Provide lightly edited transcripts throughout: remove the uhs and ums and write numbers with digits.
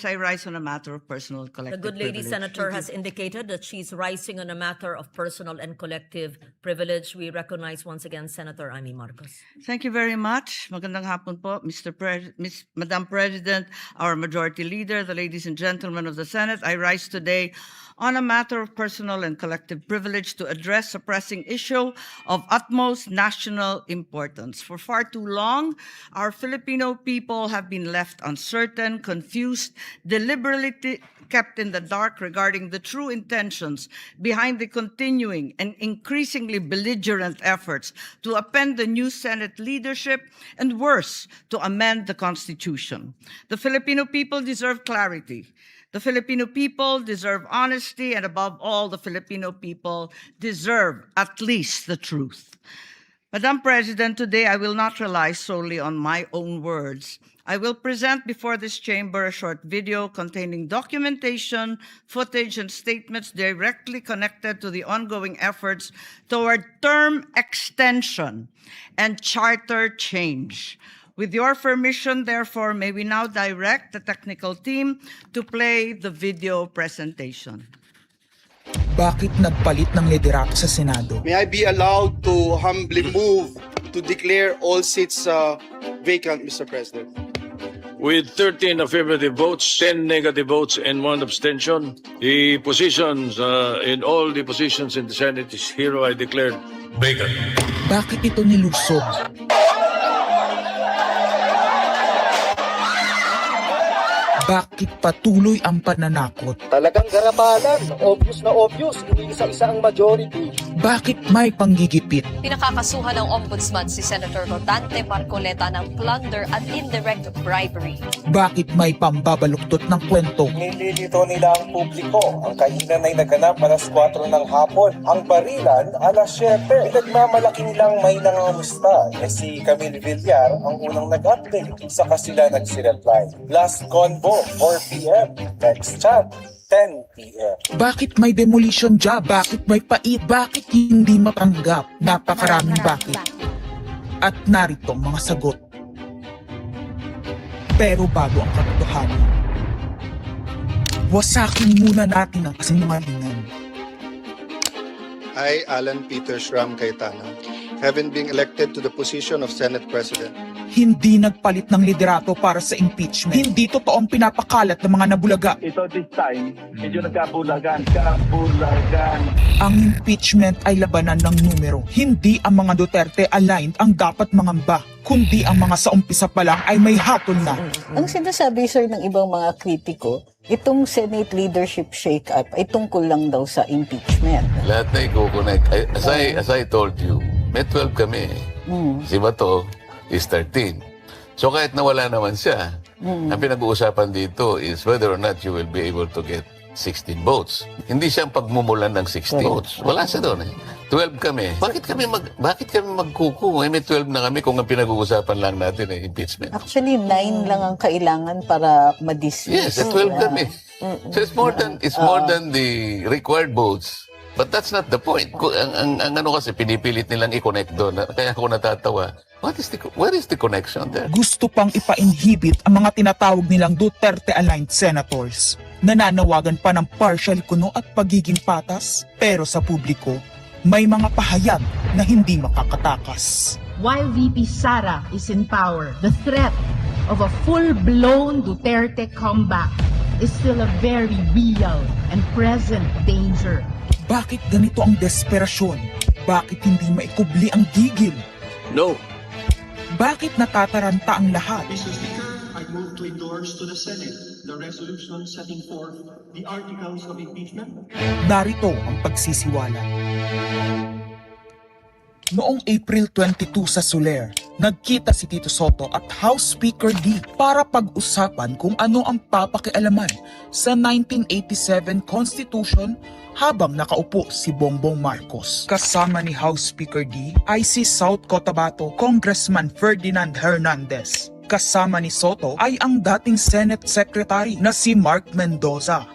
I rise on a matter of personal and The collective good lady privilege. senator has indicated that she's rising on a matter of personal and collective privilege. We recognize once again Senator Amy Marcos. Thank you very much. Magandang hapon po, Madam President, our Majority Leader, the ladies and gentlemen of the Senate. I rise today on a matter of personal and collective privilege to address a pressing issue of utmost national importance. For far too long, our Filipino people have been left uncertain, confused, deliberately kept in the dark regarding the true intentions behind the continuing and increasingly belligerent efforts to append the new Senate leadership and, worse, to amend the Constitution. The Filipino people deserve clarity. The Filipino people deserve honesty, and above all, the Filipino people deserve at least the truth. Madam President, today I will not rely solely on my own words. I will present before this chamber a short video containing documentation, footage, and statements directly connected to the ongoing efforts toward term extension and charter change. With your permission, therefore, may we now direct the technical team to play the video presentation. Bakit nagpalit ng liderato sa Senado? May I be allowed to humbly move to declare all seats vacant, Mr. President? With 13 affirmative votes, 10 negative votes, and 1 abstention, the positions in all the positions in the Senate is hereby declared vacant. Bakit ito nilusog? Bakit patuloy ang pananakot? Talagang garabalan, obvious na obvious, iniisa-isa ang majority. Bakit may panggigipit? Pinakakasuhan ng Ombudsman si Senator Rodante Marcoleta ng plunder at indirect bribery. Bakit may pambabaluktot ng kwento? Nililito nila ang publiko. Ang kainan ay naganap alas 4 ng hapon. Ang barilan alas 7. Pinagmamalaki nilang may nangangamusta. Si Camille Villar ang unang nag-update. Saka sila nagsi-reply. Last convo, 4 p.m. Next chat, 10 p.m. Bakit may demolition job? Bakit may pait? Bakit hindi matanggap? Napakaraming bakit. At narito ang mga sagot. Pero bago ang katotohanan, wasakin muna natin ang kasinungalingan. I, Alan Peter Shram Cayetano, having been elected to the position of Senate President, Hindi nagpalit ng liderato para sa impeachment. Hindi totoo ang pinapakalat ng mga nabulaga. Ito this time, medyo nagkabulagan. Ang impeachment ay labanan ng numero. Hindi ang mga Duterte aligned ang dapat mangamba, kundi ang mga sa umpisa pa lang ay may hatol na. Ang sinasabi, sir, ng ibang mga kritiko, itong Senate leadership shake-up ay tungkol lang daw sa impeachment. Lahat na i-connect. As I told you, may 12 kami. Si Bato is 13. So kahit nawala naman siya, ang pinag-uusapan dito is whether or not you will be able to get 16 votes. Hindi siyang pagmumulan ng 16 votes. Wala siya doon eh. 12 kami. Bakit kami magkuku? May 12 na kami kung ang pinag-uusapan lang natin ay impeachment. Actually, 9 lang ang kailangan para ma-dismiss. Yes, 12 kami. So it's more than the required votes. But that's not the point. Ang ano kasi, pinipilit nilang i-connect doon. Kaya ako natatawa. Where is the connection there? Gusto pang ipa-inhibit ang mga tinatawag nilang Duterte-aligned senators. Nananawagan pa ng partial kuno at pagiging patas. Pero sa publiko, may mga pahayag na hindi makakatakas. While VP Sara is in power, the threat of a full-blown Duterte comeback is still a very real and present danger. Bakit ganito ang desperasyon? Bakit hindi maikubli ang gigil? No. Bakit natataranta ang lahat? Mr. Speaker, I move to endorse to the Senate the resolution setting forth the articles of impeachment. Narito ang pagsisiwala. Noong April 22 sa Soler, nagkita si Tito Soto at House Speaker D para pag-usapan kung ano ang papakialaman sa 1987 Constitution habang nakaupo si Bongbong Marcos. Kasama ni House Speaker D ay si South Cotabato Congressman Ferdinand Hernandez. Kasama ni Soto ay ang dating Senate Secretary na si Mark Mendoza.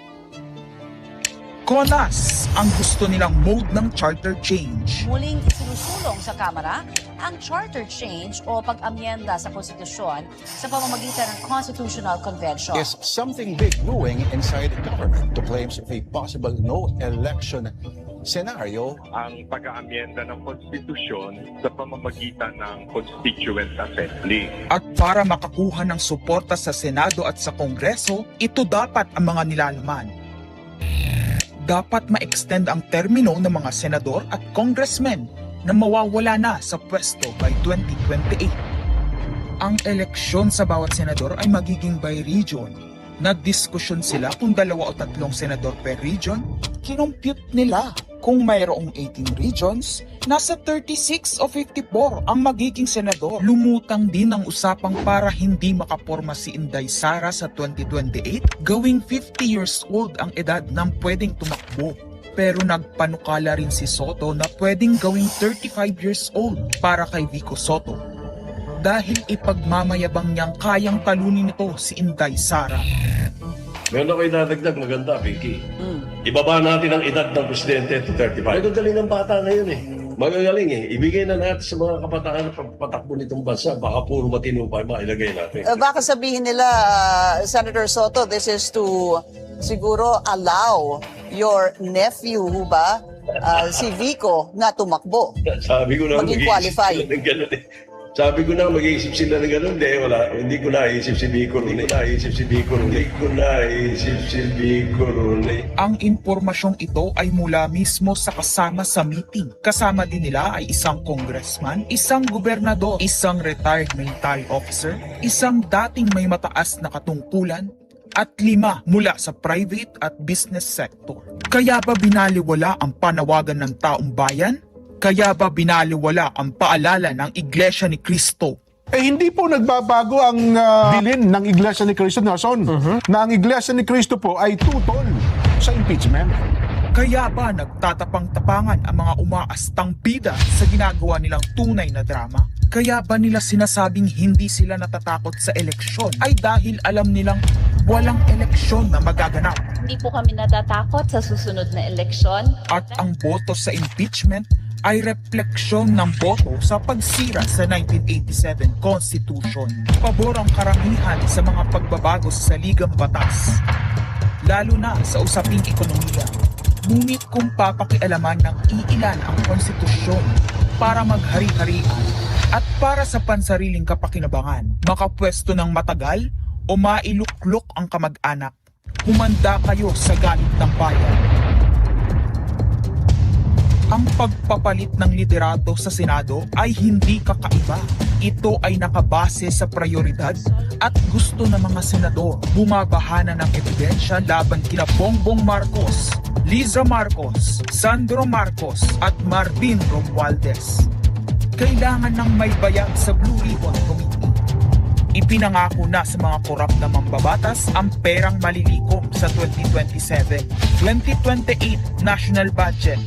Conas! ang gusto nilang mode ng charter change. Muling isinusulong sa Kamara ang charter change o pag-amyenda sa konstitusyon sa pamamagitan ng Constitutional Convention. Is something big brewing inside the government to claims of a possible no-election scenario? Ang pag-aamyenda ng konstitusyon sa pamamagitan ng Constituent Assembly. At para makakuha ng suporta sa Senado at sa Kongreso, ito dapat ang mga nilalaman. Dapat ma-extend ang termino ng mga senador at congressmen na mawawala na sa pwesto by 2028. Ang eleksyon sa bawat senador ay magiging by region. Nagdiskusyon sila kung 2 o 3 senador per region. Kinompute nila kung mayroong 18 regions, nasa 36 o 54 ang magiging senador. Lumutang din ang usapang para hindi makaporma si Inday Sara sa 2028, gawing 50 years old ang edad ng pwedeng tumakbo. Pero nagpanukala rin si Soto na pwedeng gawing 35 years old para kay Vico Soto. Dahil ipagmamayabang niyang kayang talunin ito si Inday Sara. Meron ako idadagdag maganda, Vicky. Ibaba natin ang edad ng presidente to 35. Magagaling ng bata ngayon eh. Magagaling eh. Ibigay na natin sa mga kabataan na pagpatakbo nitong bansa. Baka puro matino pa mailagay natin. Baka sabihin nila, Senator Soto, this is to siguro allow your nephew, ba, si Vico, na tumakbo. Sabi ko na maging qualify. Sabi ko na mag-iisip sila ng gano'n, hindi ko naisip si Vico ron. Ang impormasyong ito ay mula mismo sa kasama sa meeting. Kasama din nila ay isang congressman, isang gobernador, isang retired military officer, isang dating may mataas na katungkulan, at 5 mula sa private at business sector. Kaya ba binaliwala ang panawagan ng taong bayan? Kaya ba binaliwala ang paalala ng Iglesia ni Cristo? Hindi po nagbabago ang bilin ng Iglesia ni Cristo, Nelson, na ang Iglesia ni Cristo po ay tutol sa impeachment. Kaya ba nagtatapang-tapangan ang mga umaastang bida sa ginagawa nilang tunay na drama? Kaya ba nila sinasabing hindi sila natatakot sa eleksyon ay dahil alam nilang walang eleksyon na magaganap? Hindi po kami natatakot sa susunod na eleksyon. At ang boto sa impeachment ay refleksyon ng boto sa pagsira sa 1987 Constitution. Pabor ang karamihan sa mga pagbabago sa saligang batas, lalo na sa usaping ekonomiya. Ngunit kung papakialaman ng iilan ang konstitusyon para maghari-harian at para sa pansariling kapakinabangan, makapwesto ng matagal o mailuklok ang kamag-anak, humanda kayo sa galit ng bayan. Ang pagpapalit ng liderato sa Senado ay hindi kakaiba. Ito ay nakabase sa prioridad at gusto ng mga senador. Bumabahana ng ebidensya laban kina Bongbong Marcos, Liza Marcos, Sandro Marcos at Marvin Romualdez. Kailangan ng may bayag sa Blue Ribbon Committee. Ipinangako na sa mga korap na mambabatas ang perang malilikom sa 2027. 2028 national budget.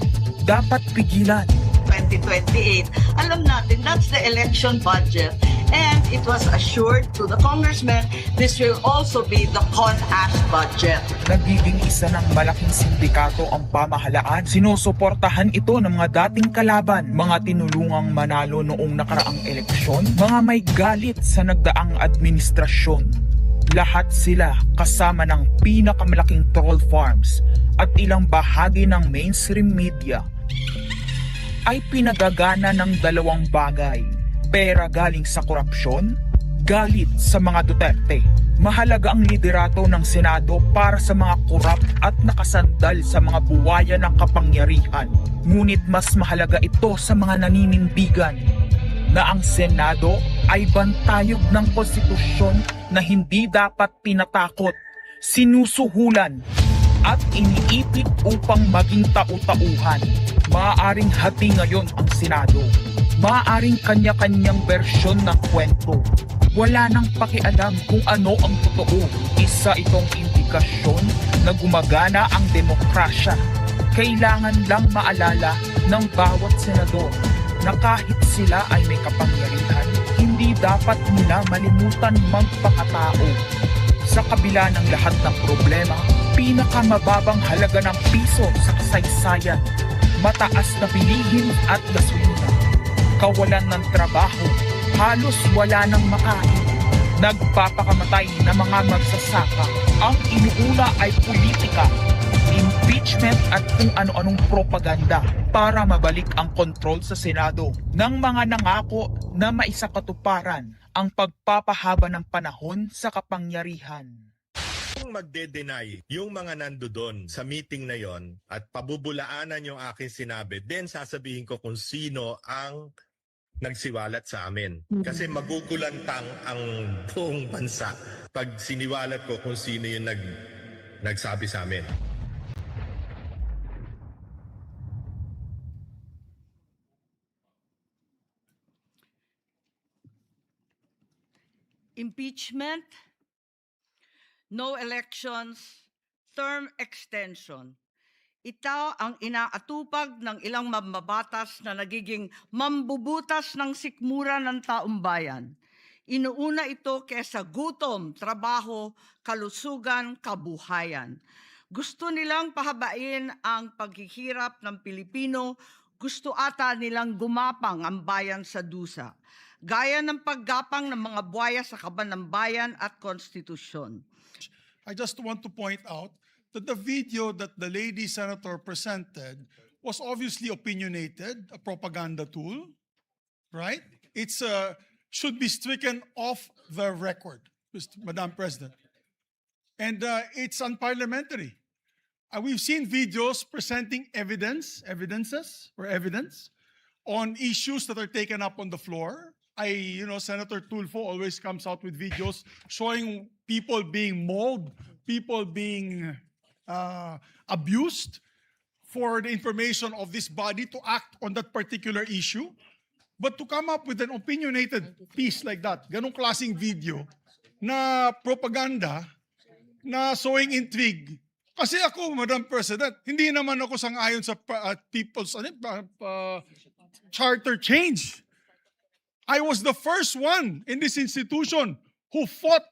Dapat pigilan. 2028, alam natin that's the election budget. And it was assured to the congressman, this will also be the CONAS budget. Nagiging isa ng malaking sindikato ang pamahalaan. Sinusuportahan ito ng mga dating kalaban, mga tinulungang manalo noong nakaraang eleksyon, mga may galit sa nagdaang administrasyon. Lahat sila kasama ng pinakamalaking troll farms at ilang bahagi ng mainstream media ay pinagagana ng 2 bagay. Pera galing sa korupsyon, galit sa mga Duterte. Mahalaga ang liderato ng Senado para sa mga korap at nakasandal sa mga buwaya ng kapangyarihan. Ngunit mas mahalaga ito sa mga naninindigan na ang Senado ay bantayog ng konstitusyon na hindi dapat tinatakot, sinusuhulan at iniipit upang maging tau-tauhan. Maaaring hati ngayon ang Senado. Maaaring kanya-kanyang bersyon ng kwento. Wala nang pakialam kung ano ang totoo. Isa itong indikasyon na gumagana ang demokrasya. Kailangan lang maalala ng bawat senador na kahit sila ay may kapangyarihan, hindi dapat nila malimutan magpakatao. Sa kabila ng lahat ng problema, pinakamababang halaga ng piso sa kasaysayan, mataas na bilihin at gasolina, kawalan ng trabaho, halos wala nang makain, nagpapakamatay na mga magsasaka. Ang inuuna ay politika, impeachment at kung ano-anong propaganda para mabalik ang kontrol sa Senado ng mga nangako na maisakatuparan ang pagpapahaba ng panahon sa kapangyarihan. Kung magde-deny yung mga nandoon sa meeting na yon at pabubulaanan yung aking sinabi, then sasabihin ko kung sino ang nagsiwalat sa amin. Kasi magugulantang ang buong bansa pag siniwalat ko kung sino yung nagsabi sa amin. Impeachment, no elections, term extension. Ito ang inaatupag ng ilang mambabatas na nagiging mambubutas ng sikmura ng taong bayan. Inuuna ito kesa gutom, trabaho, kalusugan, kabuhayan. Gusto nilang pahabain ang paghihirap ng Pilipino, gusto ata nilang gumapang ang bayan sa dusa, gaya ng paggapang ng mga buhaya sa kaban ng bayan at konstitusyon. I just want to point out that the video that the lady senator presented was obviously opinionated, a propaganda tool, right? It's should be stricken off the record, Madam President. And it's unparliamentary. We've seen videos presenting evidence on issues that are taken up on the floor. Senator Tulfo always comes out with videos showing people being mauled, people being abused for the information of this body to act on that particular issue. But to come up with an opinionated piece like that, ganong klaseng video na propaganda, na showing intrigue. Kasi ako, Madam President, hindi naman ako sang-ayon sa people's charter change. I was the first one in this institution who fought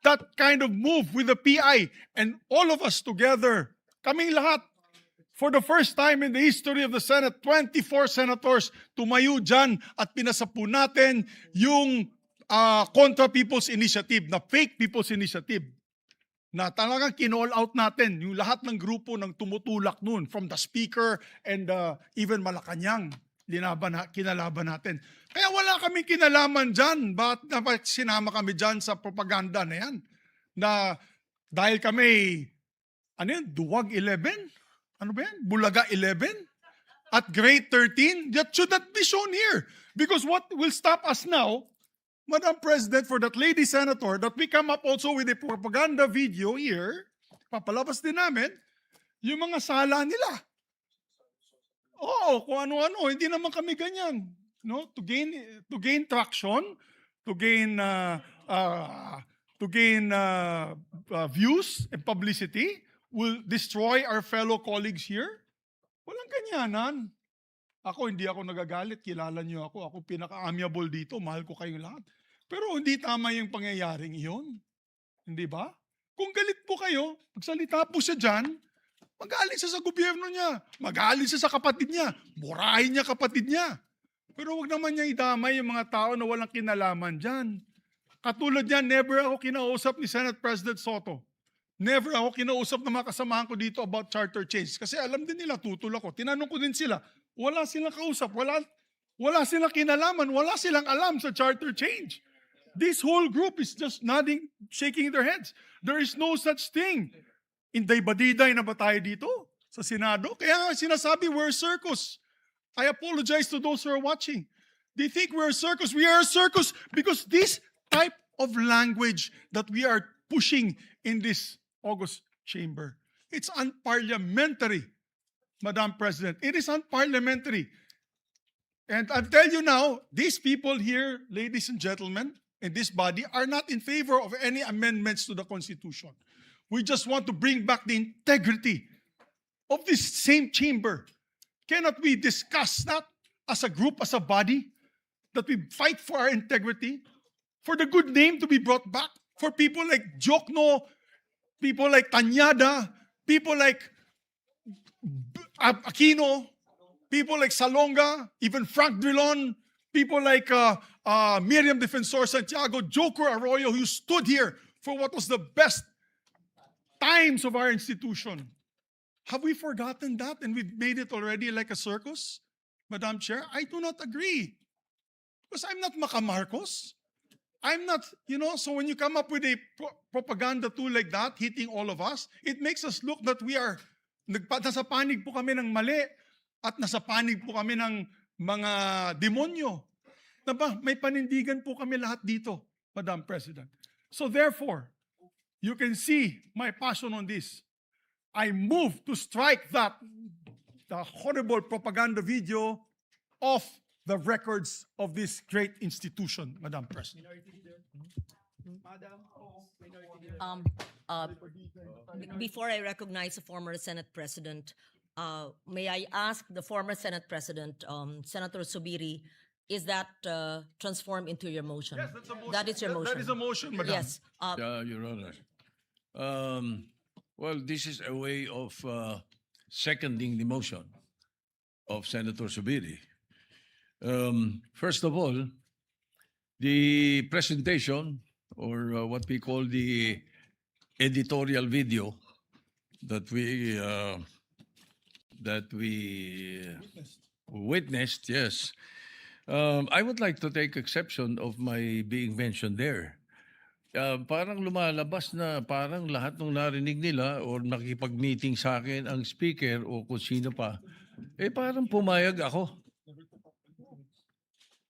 that kind of move with the PI, and all of us together, kaming lahat, for the first time in the history of the Senate, 24 senators tumayo dyan at pinasapu natin yung Contra People's Initiative, na fake People's Initiative, na talagang kinall out natin yung lahat ng grupo ng tumutulak nun, from the Speaker and even Malacanang, kinalaban natin. Kaya wala kaming kinalaman dyan. Bakit sinama kami dyan sa propaganda na yan? Na dahil kami, Duwag 11? Ano ba yan? Bulaga 11? At grade 13? That should not be shown here. Because what will stop us now, Madam President, for that lady senator, that we come up also with a propaganda video here, papalabas din namin, yung mga sala nila. Oo, kung ano-ano, hindi naman kami ganyan. No? To gain traction, to gain views and publicity, will destroy our fellow colleagues here? Walang ganyanan. Hindi ako nagagalit. Kilala niyo ako. Ako pinaka-amiable dito. Mahal ko kayo lahat. Pero hindi tama yung pangyayaring iyon. Hindi ba? Kung galit po kayo, magsalita po siya dyan, mag-aalis siya sa gobyerno niya. Mag-aalis siya sa kapatid niya. Murahin niya kapatid niya. Pero wag naman niya idamay yung mga tao na walang kinalaman dyan. Katulad yan, never ako kinausap ni Senate President Soto. Never ako kinausap ng mga kasamahan ko dito about charter change. Kasi alam din nila, tutol ako. Tinanong ko din sila, wala silang kausap, wala silang kinalaman, wala silang alam sa charter change. This whole group is just nodding, shaking their heads. There is no such thing. Inday-badiday na ba tayo dito sa Senado? Kaya nga sinasabi, we're a circus. I apologize to those who are watching. They think we're a circus. We are a circus because this type of language that we are pushing in this August chamber, it's unparliamentary, Madam President. It is unparliamentary. And I'll tell you now, these people here, ladies and gentlemen, in this body, are not in favor of any amendments to the Constitution. We just want to bring back the integrity of this same chamber. Cannot we discuss that as a group, as a body, that we fight for our integrity, for the good name to be brought back, for people like Jokno, people like Tanyada, people like Aquino, people like Salonga, even Frank Drilon, people like Miriam Defensor Santiago, Joker Arroyo, who stood here for what was the best times of our institution. Have we forgotten that and we've made it already like a circus? Madam Chair, I do not agree. Because I'm not Macamarcos. I'm not, so when you come up with a propaganda tool like that, hitting all of us, it makes us look that we are, nasa panig po kami ng mali at nasa panig po kami ng mga demonyo. Diba? May panindigan po kami lahat dito, Madam President. So therefore, you can see my passion on this. I move to strike the horrible propaganda video off the records of this great institution, Madam President. Before I recognize the former Senate President, may I ask the former Senate President, Senator Subiri, is that transformed into your motion? Yes, that's a motion. That is your motion. That is a motion, Madam. Yes. Your Honor. Well, this is a way of seconding the motion of Senator Subiri. First of all, the presentation, or what we call the editorial video that we witnessed, yes. I would like to take exception of my being mentioned there. Parang lumalabas na parang lahat ng narinig nila or nakipag-meeting sa akin ang speaker o kung sino pa, parang pumayag ako.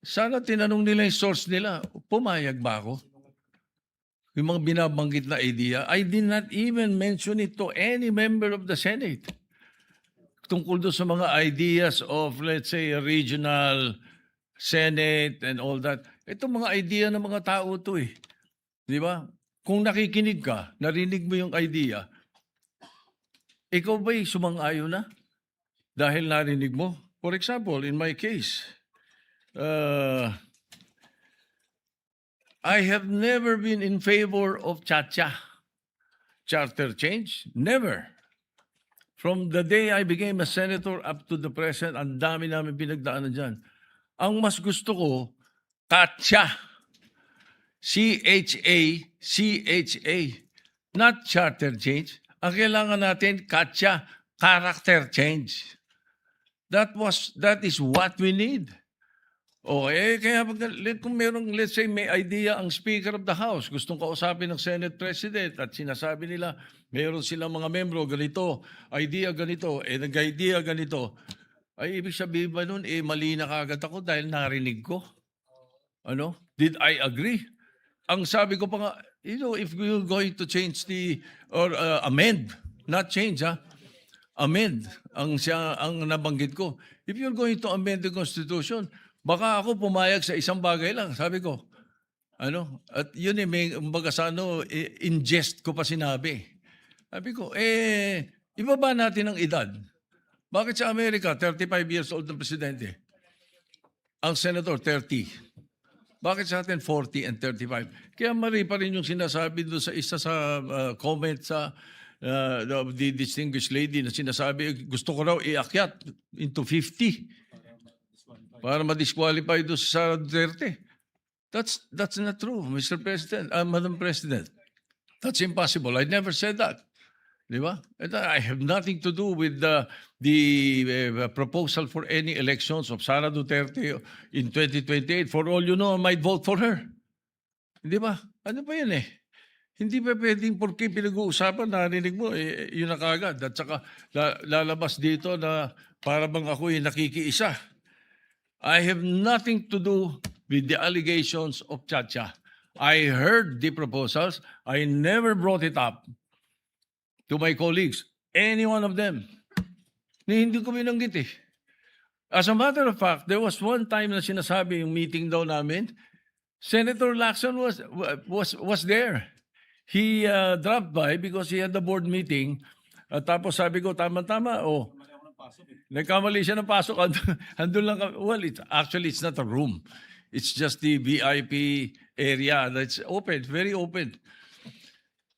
Sana tinanong nila yung source nila, pumayag ba ako? Yung mga binabanggit na idea, I did not even mention it to any member of the Senate. Tungkol doon sa mga ideas of, let's say, a regional Senate and all that. Itong mga idea ng mga tao to eh. Di ba? Kung nakikinig ka, narinig mo yung idea, ikaw ba'y sumang-ayon na? Dahil narinig mo? For example, in my case, I have never been in favor of charter change. Never. From the day I became a senator up to the present, ang dami namin pinagdaanan dyan. Ang mas gusto ko, CHA. C-H-A, not charter change. Ang kailangan natin, CHA, character change. That is what we need. Kaya kung merong, let's say, may idea ang Speaker of the House, gustong kausapin ng Senate President at sinasabi nila, meron silang mga membro, ganito, idea ganito, nag-idea ganito, ay ibig sabihin ba nun, mali na kagad ako dahil narinig ko? Ano? Did I agree? Ang sabi ko pa nga, if we're going to change or amend, not change, amend, ang nabanggit ko. If you're going to amend the Constitution, baka ako pumayag sa isang bagay lang, sabi ko. At yun kumbaga sa in jest ko pa sinabi. Sabi ko, ibaba natin ang edad. Bakit sa Amerika, 35 years old ng presidente? Ang senator, 30. Bakit sa atin 40 and 35? Kaya mali pa rin yung sinasabi doon sa isa sa comment sa the distinguished lady na sinasabi, gusto ko raw iakyat into 50 para ma-disqualify doon sa Sara Duterte. That's not true, Mr. President, Madam President. That's impossible. I never said that. Di ba? I have nothing to do with the proposal for any elections of Sara Duterte in 2028. For all you know, I might vote for her. Di ba? Ano pa yan Hindi pa pwedeng porque pinag-uusapan, narinig mo, yun na kagad. At saka lalabas dito na para bang ako nakikiisa. I have nothing to do with the allegations of Chacha. I heard the proposals. I never brought it up to my colleagues, any one of them. Hindi ko binanggit As a matter of fact, there was one time na sinasabi yung meeting daw namin, Senator Lacson was there. He dropped by because he had the board meeting. Tapos sabi ko, tama-tama, nagkamali siya ng pasok. Andun lang kami. Well, it's not a room. It's just the VIP area that's open, very open.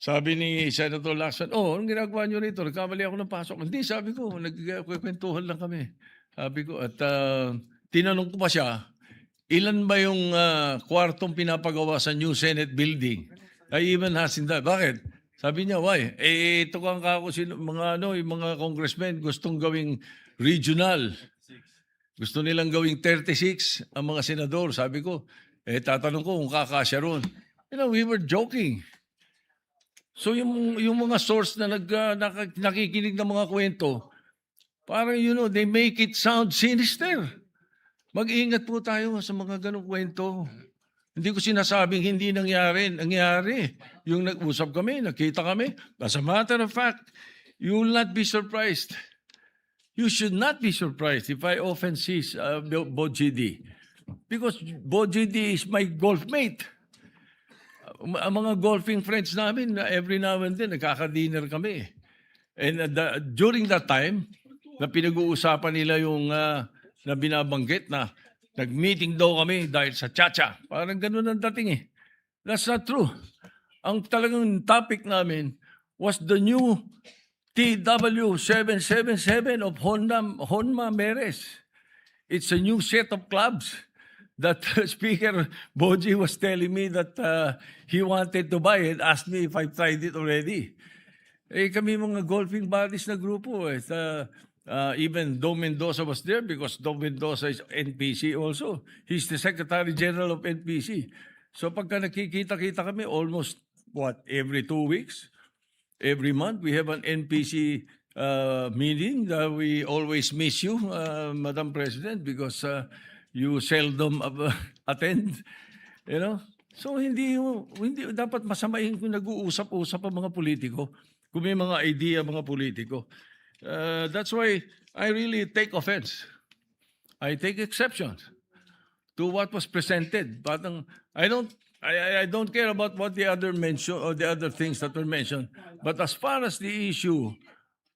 Sabi ni Senator Lacson, anong ginagawa nyo rito? Nagkamali ako ng pasok. Hindi, sabi ko, nagkwentuhan lang kami. Sabi ko, at tinanong ko pa siya, ilan ba yung kwartong pinapagawa sa new Senate building? I even asked him that. Bakit? Sabi niya, why? Ito kang kako, yung mga congressmen gustong gawing regional. Gusto nilang gawing 36 ang mga senador. Sabi ko, tatanong ko kung kakasya ron. We were joking. So yung mga source na nakikinig ng mga kwento, parang they make it sound sinister. Mag-ingat po tayo sa mga ganong kwento. Hindi ko sinasabing hindi nangyari. Nangyari. Yung nag-usap kami, nakita kami. As a matter of fact, you will not be surprised. You should not be surprised if I often see Bojidi. Because Bojidi is my golf mate. Ang mga golfing friends namin, every now and then, nagkaka-dinner kami. And during that time, na pinag-uusapan nila yung na binabanggit na nag-meeting daw kami dahil sa Chacha. Parang ganun ang dating eh. That's not true. Ang talagang topic namin was the new TW777 of Honma Meres. It's a new set of clubs that Speaker Boji was telling me that he wanted to buy it, asked me if I tried it already. Kami mga golfing buddies na grupo. Even Dom Mendoza was there because Dom Mendoza is NPC also. He's the Secretary General of NPC. So pagka nakikita-kita kami, almost, every 2 weeks? Every month, we have an NPC meeting. We always miss you, Madam President, because you seldom attend, So hindi dapat masamahin kung nag-uusap-usap ang mga politiko, kung may mga idea mga politiko. That's why I really take offense. I take exception to what was presented. But I don't care about what the other mention or the other things that were mentioned. But as far as the issue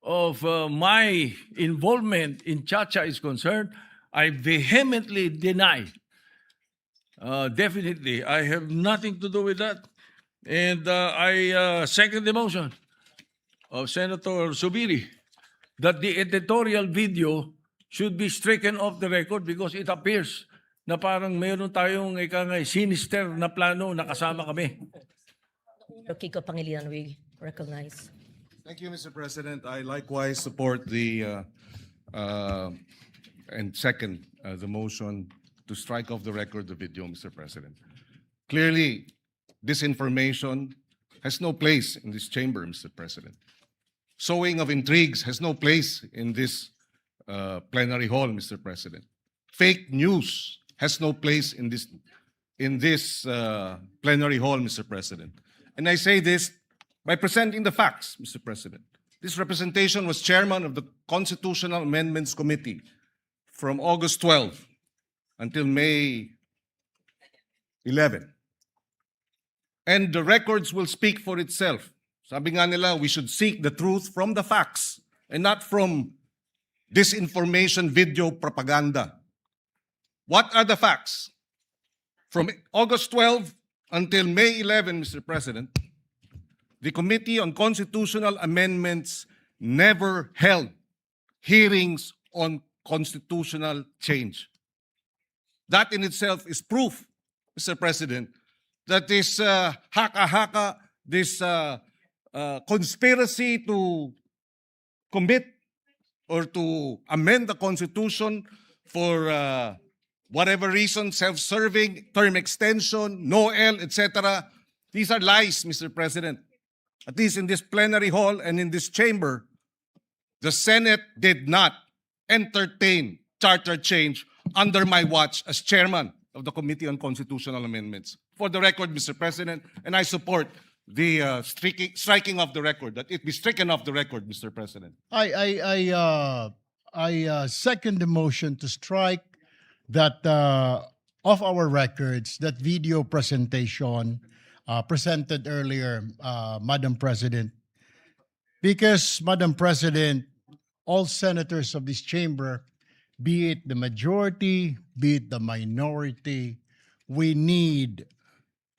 of my involvement in Chacha is concerned, I vehemently deny. Definitely, I have nothing to do with that. And I second the motion of Senator Subiri that the editorial video should be stricken off the record because it appears na parang mayroon tayong sinister na plano na kasama kami. Kiko Pangilinan, we recognize. Thank you, Mr. President. I likewise support the and second the motion to strike off the record the video, Mr. President. Clearly, disinformation has no place in this chamber, Mr. President. Sowing of intrigues has no place in this plenary hall, Mr. President. Fake news has no place in this plenary hall, Mr. President. And I say this by presenting the facts, Mr. President. This representation was chairman of the Constitutional Amendments Committee from August 12 until May 11. And the records will speak for itself. Sabi nga nila, we should seek the truth from the facts and not from disinformation video propaganda. What are the facts? From August 12 until May 11, Mr. President, the Committee on Constitutional Amendments never held hearings on constitutional change. That in itself is proof, Mr. President, that this haka-haka, this conspiracy to commit or to amend the Constitution for whatever reason, self-serving, term extension, NOEL, etc. These are lies, Mr. President. At least in this plenary hall and in this chamber, the Senate did not entertain charter change under my watch as chairman of the Committee on Constitutional Amendments. For the record, Mr. President, and I support the striking of the record, that it be stricken off the record, Mr. President. I second the motion to strike that off our records, that video presentation presented earlier, Madam President, because, Madam President, all senators of this chamber, be it the majority, be it the minority, we need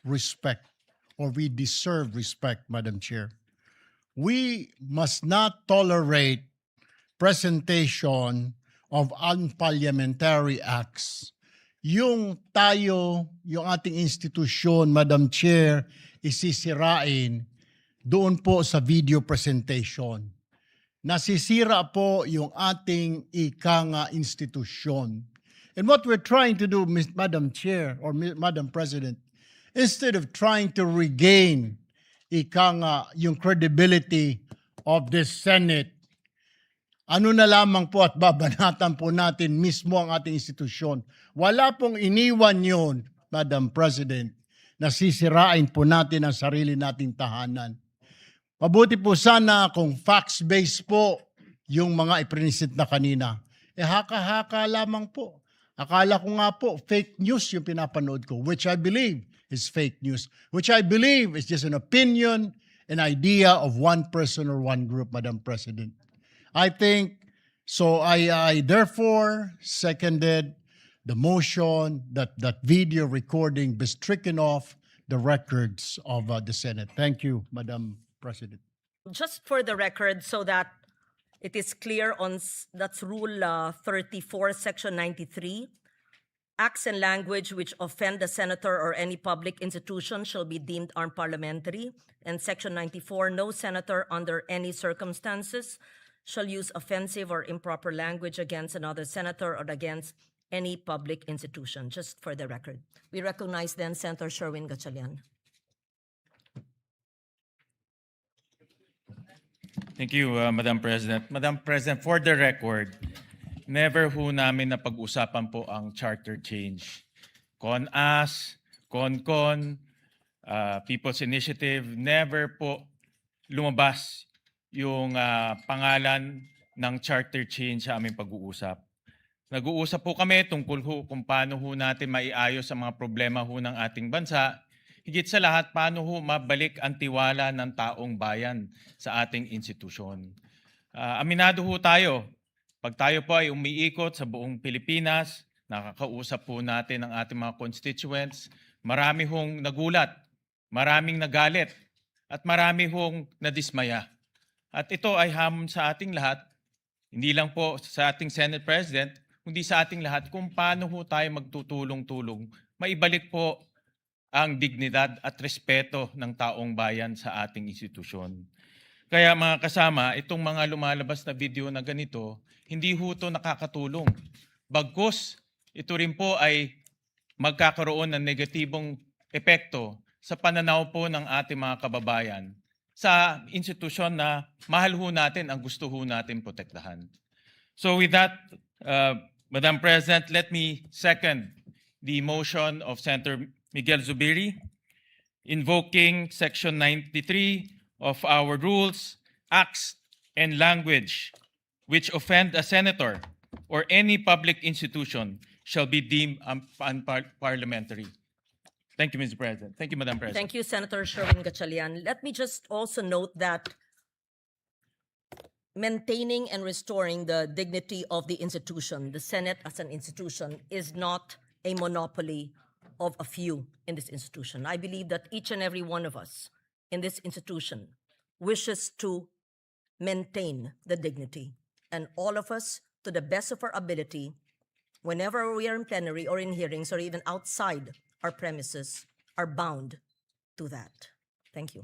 respect or we deserve respect, Madam Chair. We must not tolerate presentation of unparliamentary acts. Yung ating institusyon, Madam Chair, isisirain doon po sa video presentation. Nasisira po yung ating institusyon. And what we're trying to do, Madam Chair or Madam President, instead of trying to regain yung credibility of this Senate, ano na lamang po at babanatan po natin mismo ang ating institusyon. Wala pong iniwan yun, Madam President, na sisirain po natin ang sarili nating tahanan. Mabuti po sana kung facts-based po yung mga iprinisit na kanina. Haka-haka lamang po. Akala ko nga po, fake news yung pinapanood ko, which I believe is fake news, which I believe is just an opinion, an idea of one person or one group, Madam President. I think, so I therefore seconded the motion that that video recording be stricken off the records of the Senate. Thank you, Madam President. Just for the record, so that it is clear that's Rule 34, Section 93. Acts and language which offend the senator or any public institution shall be deemed unparliamentary. And Section 94, no senator under any circumstances shall use offensive or improper language against another senator or against any public institution, just for the record. We recognize then Senator Sherwin Gatchalian. Thank you, Madam President. Madam President, for the record, never ho namin na pag-usapan po ang charter change. CONAS, CONCON, People's Initiative, never po lumabas yung pangalan ng charter change sa aming pag-uusap. Nag-uusap po kami tungkol ho kung paano ho natin maiayos ang mga problema ho ng ating bansa. Higit sa lahat, paano ho mabalik ang tiwala ng taong bayan sa ating institusyon. Aminado ho tayo, pag tayo po ay umiikot sa buong Pilipinas, nakakausap po natin ang ating mga constituents, marami hong nagulat, maraming nagalit, at marami hong nadismaya. At ito ay hamon sa ating lahat, hindi lang po sa ating Senate President, kundi sa ating lahat kung paano ho tayo magtutulong-tulong, maibalik po ang dignidad at respeto ng taong bayan sa ating institusyon. Kaya mga kasama, itong mga lumalabas na video na ganito, hindi ho ito nakakatulong. Bagkus, ito rin po ay magkakaroon ng negatibong epekto sa pananaw po ng ating mga kababayan sa institusyon na mahal ho natin ang gusto ho natin protektahan. So with that, Madam President, let me second the motion of Senator Miguel Zubiri, invoking Section 93 of our rules, acts, and language which offend a senator or any public institution shall be deemed unparliamentary. Thank you, Mr. President. Thank you, Madam President. Thank you, Senator Sherwin Gatchalian. Let me just also note that maintaining and restoring the dignity of the institution, the Senate as an institution, is not a monopoly of a few in this institution. I believe that each and every one of us in this institution wishes to maintain the dignity. And all of us, to the best of our ability, whenever we are in plenary or in hearings or even outside our premises, are bound to that. Thank you.